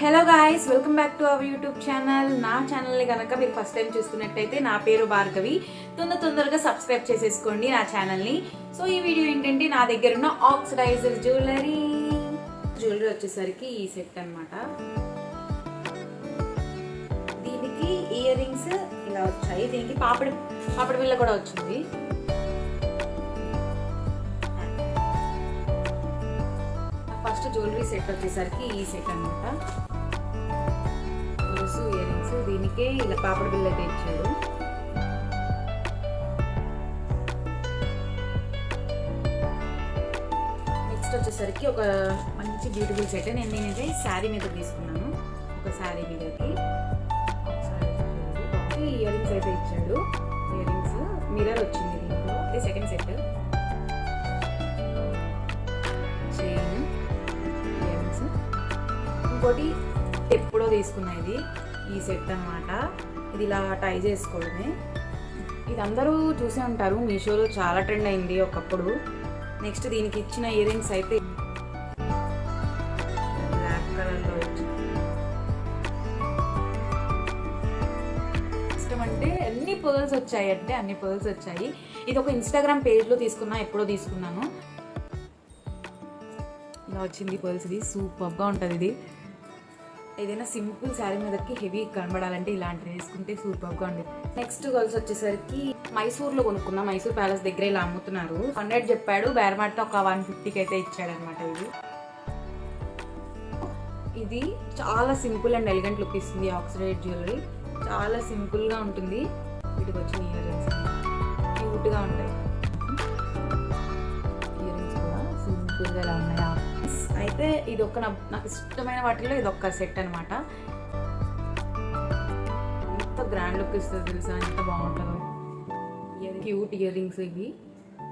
Hello guys, welcome back to our YouTube channel. నా ఛానల్ని కనుక మీరు ఫస్ట్ టైం చూస్తున్నట్టయితే నా పేరు భార్గవి. తొందరగా సబ్స్క్రైబ్ చేసేసుకోండి నా ఛానల్ని. సో ఈ వీడియో ఏంటంటే నా దగ్గర ఉన్న ఆక్సిడైజర్ జ్యువెలరీ వచ్చేసరికి ఈ సెట్ అన్నమాట. దీనికి ఇయర్ రింగ్స్ ఇలా వచ్చాయి. దీనికి పాపడి బిళ్ళ కూడా వచ్చింది. ఫస్ట్ జ్యువెలరీ సెట్ వచ్చేసరికి ఈ సెట్ అనమాట. ఇయర్ రింగ్స్, దీనికే ఇలా పాపడి బిళ్ళ అయితే ఇచ్చాడు. నెక్స్ట్ వచ్చేసరికి ఒక మంచి బ్యూటిఫుల్ సెట్. నేనైతే శారీ మీద తీసుకున్నాను. ఒక శారీ మీదకి ఇయర్ రింగ్స్ అయితే ఇచ్చాడు. ఇయర్ రింగ్స్ మిర్రర్ వచ్చింది దీంట్లో. ఇది second set. Chain, ear rings. ఇంకోటి ఎప్పుడో తీసుకున్నా ఇది, ఈ సెట్ అన్నమాట. ఇది ఇలా టై చేసుకోవడమే. ఇది అందరూ చూసే ఉంటారు, మీషోలో చాలా ట్రెండ్ అయింది ఒకప్పుడు. నెక్స్ట్ దీనికి ఇచ్చిన ఇయర్ రింగ్స్ అయితే బ్లాక్ కలర్లో ఇష్టం. అంటే అన్ని పర్ల్స్ వచ్చాయి. ఇది ఒక ఇన్స్టాగ్రామ్ పేజ్లో తీసుకున్నా, ఎప్పుడో తీసుకున్నాను. ఇలా వచ్చింది పర్ల్స్. ఇది సూపర్గా ఉంటుంది. ఇది ఏదైనా సింపుల్ శారీ మీదకి హెవీ కనబడాలంటే ఇలాంటివి వేసుకుంటే సూపర్గా ఉండేది. నెక్స్ట్ గర్ల్స్ వచ్చేసరికి మైసూర్లో కొనుక్కున్నా. మైసూర్ ప్యాలెస్ దగ్గర ఇలా అమ్ముతున్నారు. 100 చెప్పాడు, బేరమాడితే ఒక 150కి అయితే ఇచ్చాడనమాట. ఇది చాలా సింపుల్ అండ్ ఎలిగెంట్ లుక్ ఇస్తుంది. ఆక్సిడైజ్ జ్యువెలరీ చాలా సింపుల్గా ఉంటుంది. వీటికి వచ్చిన ఇయర్ రింగ్స్ క్యూట్గా ఉంటాయి. ఇయర్ రింగ్స్ కూడా సింపుల్గా ఎలా ఉన్నాయా. అయితే ఇది ఒక నాకు ఇష్టమైన వాటిలో ఇది ఒక్క సెట్ అనమాట. ఎంత గ్రాండ్ లుక్ ఇస్తుంది తెలుసా, ఎంత బాగుంటుందో. క్యూట్ ఇయర్ రింగ్స్, ఇవి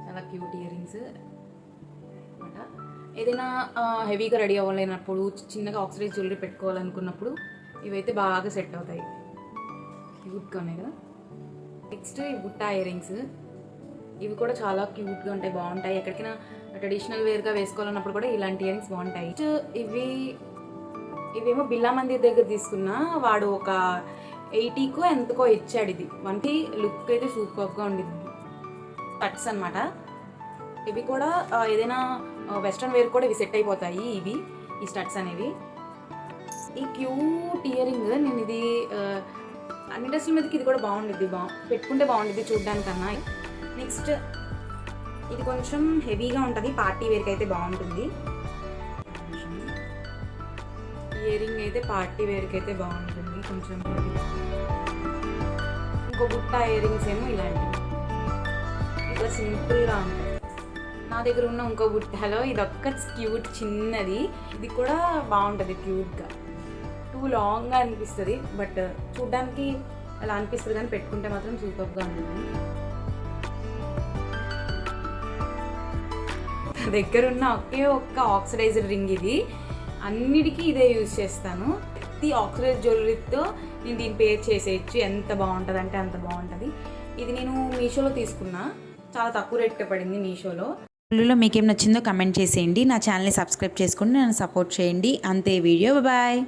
చాలా క్యూట్ ఇయర్ రింగ్స్ అనమాట. ఏదైనా హెవీగా రెడీ అవ్వలేనప్పుడు, చిన్నగా ఆక్సిడైజ్ జ్యువెలరీ పెట్టుకోవాలనుకున్నప్పుడు ఇవైతే బాగా సెట్ అవుతాయి. క్యూట్గా ఉన్నాయి కదా. నెక్స్ట్ ఈ బుట్టా ఇయర్ రింగ్స్. ఇవి కూడా చాలా క్యూట్గా ఉంటాయి, బాగుంటాయి. ఎక్కడికైనా ట్రెడిషనల్ వేర్గా వేసుకోవాలన్నప్పుడు కూడా ఇలాంటి ఇయర్ రింగ్స్ బాగుంటాయి. ఇవేమో బిర్లా మందిర్ దగ్గర తీసుకున్నా. వాడు ఒక 80కో ఎంతకో ఇచ్చాడు. ఇది వంటి లుక్ అయితే సూపర్గా ఉండింది. కట్స్ అనమాట. ఇవి కూడా ఏదైనా వెస్ట్రన్ వేర్ కూడా ఇవి సెట్ అయిపోతాయి. ఈ స్టడ్స్ అనేవి. ఈ క్యూట్ ఇయర్ రింగ్ నేను ఇది అన్ని డ్రెస్సుల మీదకి ఇది కూడా బాగుండిద్ది, పెట్టుకుంటే బాగుండిద్ది చూడ్డానికన్నా. నెక్స్ట్ ఇది కొంచెం హెవీగా ఉంటుంది, పార్టీ వేర్కి అయితే బాగుంటుంది. ఇయర్ రింగ్ అయితే పార్టీ వేర్కి అయితే బాగుంటుంది కొంచెం. ఇంకో బుట్ట ఇయర్ రింగ్స్ ఏమో ఇలాంటివి ఇట్లా సింపుల్గా ఉంటాయి. నా దగ్గర ఉన్న ఇంకో బుట్టలో ఇది ఒక్క క్యూట్ చిన్నది. ఇది కూడా బాగుంటుంది క్యూట్గా. టూ లాంగ్గా అనిపిస్తుంది, బట్ చూడ్డానికి అలా అనిపిస్తుంది, కానీ పెట్టుకుంటే మాత్రం సూపర్గా ఉంటుంది. దగ్గర ఉన్న ఒకే ఒక్క ఆక్సిడైజర్ రింగ్ ఇది. అన్నిటికీ ఇదే యూజ్ చేస్తాను. ప్రతి ఆక్సిడైజ్ జ్యువెలరీతో నేను దీన్ని పేర్ చేసేయచ్చు. ఎంత బాగుంటుంది అంటే అంత బాగుంటుంది. ఇది నేను మీషోలో తీసుకున్నా, చాలా తక్కువ రేట్కే పడింది మీషోలో. వీడియోలో మీకేం నచ్చిందో కమెంట్ చేసేయండి. నా ఛానల్ని సబ్స్క్రైబ్ చేసుకొని నన్ను సపోర్ట్ చేయండి. అంతే. Video bye.